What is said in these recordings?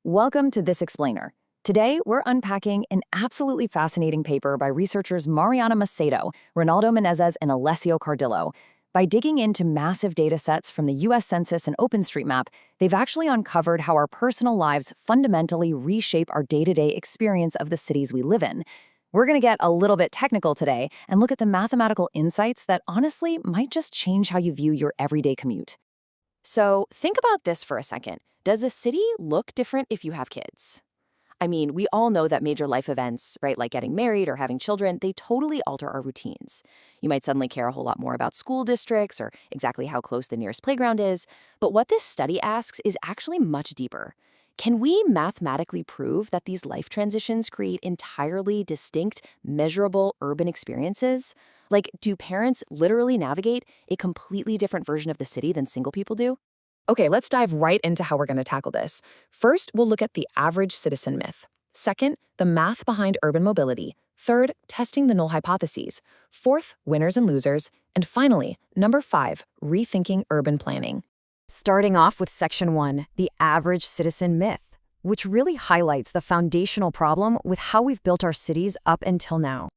Welcome to This Explainer. Today, we're unpacking an absolutely fascinating paper by researchers Mariana Macedo, Ronaldo Menezes, and Alessio Cardillo. By digging into massive data sets from the US Census and OpenStreetMap, they've actually uncovered how our personal lives fundamentally reshape our day-to-day experience of the cities we live in. We're going to get a little bit technical today and look at the mathematical insights that honestly might just change how you view your everyday commute. So think about this for a second. Does a city look different if you have kids? I mean, we all know that major life events, right, like getting married or having children, they totally alter our routines. You might suddenly care a whole lot more about school districts or exactly how close the nearest playground is. But what this study asks is actually much deeper. Can we mathematically prove that these life transitions create entirely distinct, measurable urban experiences? Like, do parents literally navigate a completely different version of the city than single people do? Okay, let's dive right into how we're going to tackle this. First, we'll look at the average citizen myth. Second, the math behind urban mobility. Third, testing the null hypotheses. Fourth, winners and losers. And finally, number 5, rethinking urban planning. Starting off with Section 1, the average citizen myth, which really highlights the foundational problem with how we've built our cities up until now.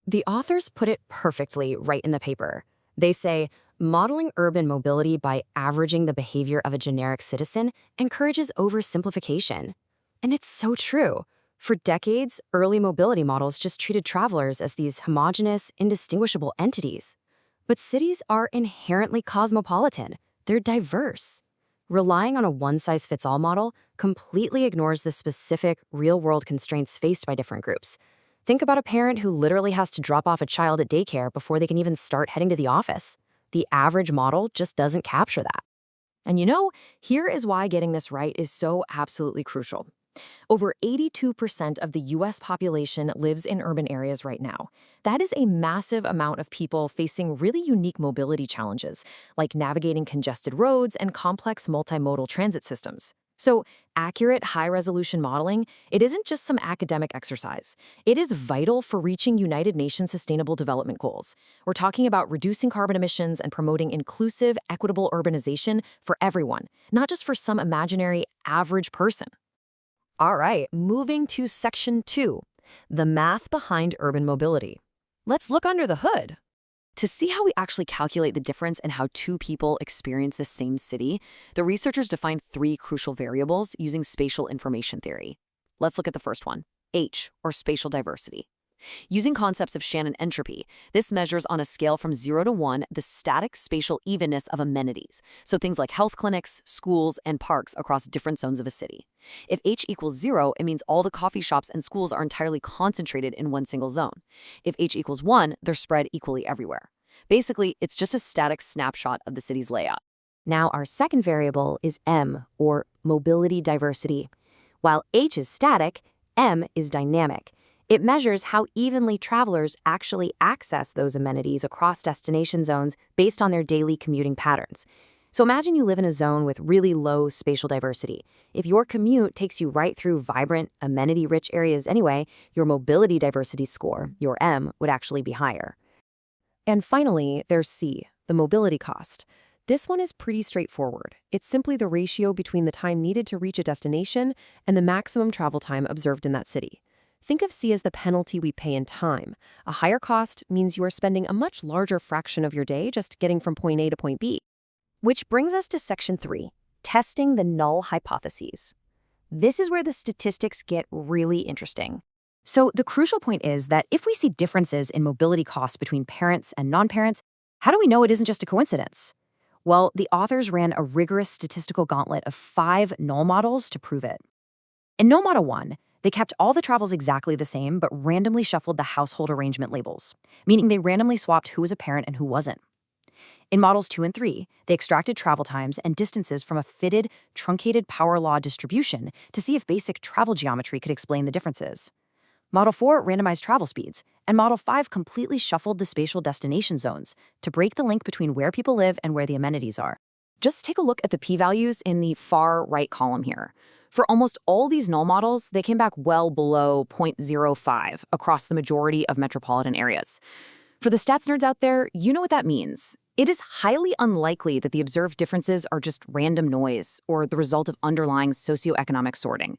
The authors put it perfectly right in the paper. They say, modeling urban mobility by averaging the behavior of a generic citizen encourages oversimplification. And it's so true. For decades, early mobility models just treated travelers as these homogeneous, indistinguishable entities. But cities are inherently cosmopolitan. They're diverse. Relying on a one-size-fits-all model completely ignores the specific, real-world constraints faced by different groups. Think about a parent who literally has to drop off a child at daycare before they can even start heading to the office. The average model just doesn't capture that. And here is why getting this right is so absolutely crucial. Over 82% of the US population lives in urban areas right now. That is a massive amount of people facing really unique mobility challenges, like navigating congested roads and complex multimodal transit systems. So, accurate, high-resolution modeling, it isn't just some academic exercise. It is vital for reaching United Nations Sustainable Development Goals. We're talking about reducing carbon emissions and promoting inclusive, equitable urbanization for everyone, not just for some imaginary average person. All right, moving to Section 2, the math behind urban mobility. Let's look under the hood. To see how we actually calculate the difference in how two people experience the same city, the researchers defined 3 crucial variables using spatial information theory. Let's look at the first one, H, or spatial diversity. Using concepts of Shannon entropy, this measures on a scale from 0 to 1 the static spatial evenness of amenities, so things like health clinics, schools, and parks across different zones of a city. If H equals 0, it means all the coffee shops and schools are entirely concentrated in one single zone. If H equals 1, they're spread equally everywhere. Basically, it's just a static snapshot of the city's layout. Now, our second variable is M, or mobility diversity. While H is static, M is dynamic. It measures how evenly travelers actually access those amenities across destination zones based on their daily commuting patterns. So imagine you live in a zone with really low spatial diversity. If your commute takes you right through vibrant, amenity-rich areas anyway, your mobility diversity score, your M, would actually be higher. And finally, there's C, the mobility cost. This one is pretty straightforward. It's simply the ratio between the time needed to reach a destination and the maximum travel time observed in that city. Think of C as the penalty we pay in time. A higher cost means you are spending a much larger fraction of your day just getting from point A to point B. Which brings us to Section 3, testing the null hypotheses. This is where the statistics get really interesting. So the crucial point is that if we see differences in mobility costs between parents and non-parents, how do we know it isn't just a coincidence? Well, the authors ran a rigorous statistical gauntlet of 5 null models to prove it. In null model 1, they kept all the travels exactly the same, but randomly shuffled the household arrangement labels, meaning they randomly swapped who was a parent and who wasn't. In models 2 and 3, they extracted travel times and distances from a fitted, truncated power law distribution to see if basic travel geometry could explain the differences. Model 4 randomized travel speeds, and Model 5 completely shuffled the spatial destination zones to break the link between where people live and where the amenities are. Just take a look at the p-values in the far right column here. For almost all these null models, they came back well below 0.05 across the majority of metropolitan areas. For the stats nerds out there, you know what that means. It is highly unlikely that the observed differences are just random noise or the result of underlying socioeconomic sorting.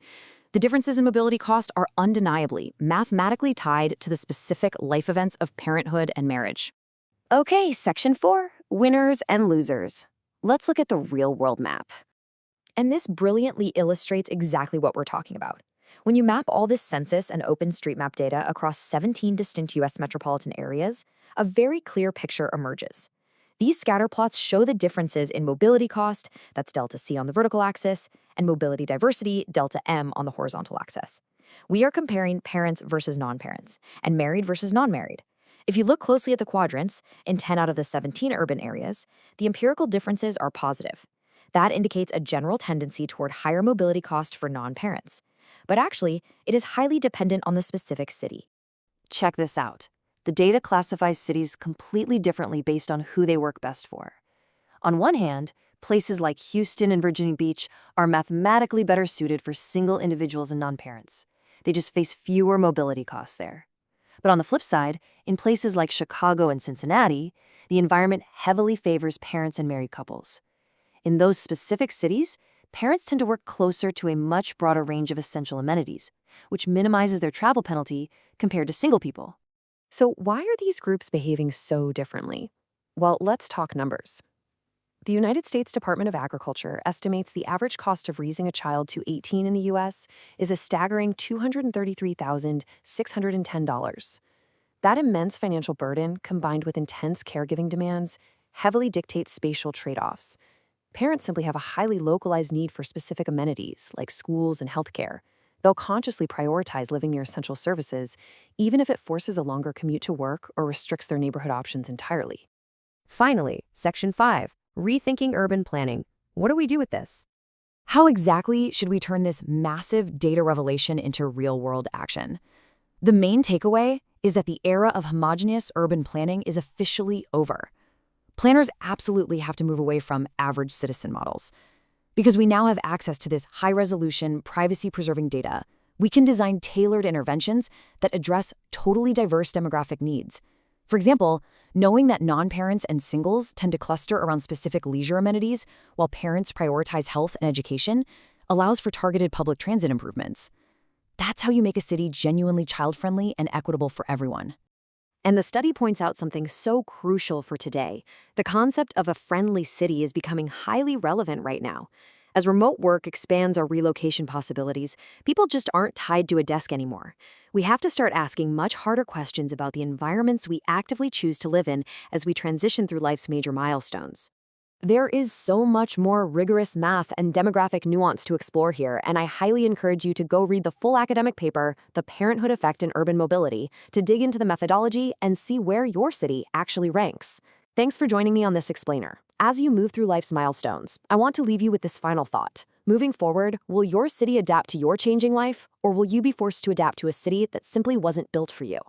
The differences in mobility cost are undeniably, mathematically tied to the specific life events of parenthood and marriage. Okay, Section 4, winners and losers. Let's look at the real-world map. And this brilliantly illustrates exactly what we're talking about. When you map all this census and OpenStreetMap data across 17 distinct U.S. metropolitan areas, a very clear picture emerges. These scatter plots show the differences in mobility cost, that's delta C on the vertical axis, and mobility diversity, delta M on the horizontal axis. We are comparing parents versus non-parents, and married versus non-married. If you look closely at the quadrants, in 10 out of the 17 urban areas, the empirical differences are positive. That indicates a general tendency toward higher mobility cost for non-parents. But actually, it is highly dependent on the specific city. Check this out. The data classifies cities completely differently based on who they work best for. On one hand, places like Houston and Virginia Beach are mathematically better suited for single individuals and non-parents. They just face fewer mobility costs there. But on the flip side, in places like Chicago and Cincinnati, the environment heavily favors parents and married couples. In those specific cities, parents tend to work closer to a much broader range of essential amenities, which minimizes their travel penalty compared to single people. So why are these groups behaving so differently? Well, let's talk numbers. The United States Department of Agriculture estimates the average cost of raising a child to 18 in the U.S. is a staggering $233,610. That immense financial burden, combined with intense caregiving demands, heavily dictates spatial trade-offs. Parents simply have a highly localized need for specific amenities, like schools and healthcare. They'll consciously prioritize living near essential services, even if it forces a longer commute to work or restricts their neighborhood options entirely. Finally, Section 5, rethinking urban planning. What do we do with this? How exactly should we turn this massive data revelation into real-world action? The main takeaway is that the era of homogeneous urban planning is officially over. Planners absolutely have to move away from average citizen models. Because we now have access to this high-resolution, privacy-preserving data, we can design tailored interventions that address totally diverse demographic needs. For example, knowing that non-parents and singles tend to cluster around specific leisure amenities while parents prioritize health and education allows for targeted public transit improvements. That's how you make a city genuinely child-friendly and equitable for everyone. And the study points out something so crucial for today. The concept of a friendly city is becoming highly relevant right now. As remote work expands our relocation possibilities, people just aren't tied to a desk anymore. We have to start asking much harder questions about the environments we actively choose to live in as we transition through life's major milestones. There is so much more rigorous math and demographic nuance to explore here, and I highly encourage you to go read the full academic paper, The Parenthood Effect in Urban Mobility, to dig into the methodology and see where your city actually ranks. Thanks for joining me on this explainer. As you move through life's milestones, I want to leave you with this final thought. Moving forward, will your city adapt to your changing life, or will you be forced to adapt to a city that simply wasn't built for you?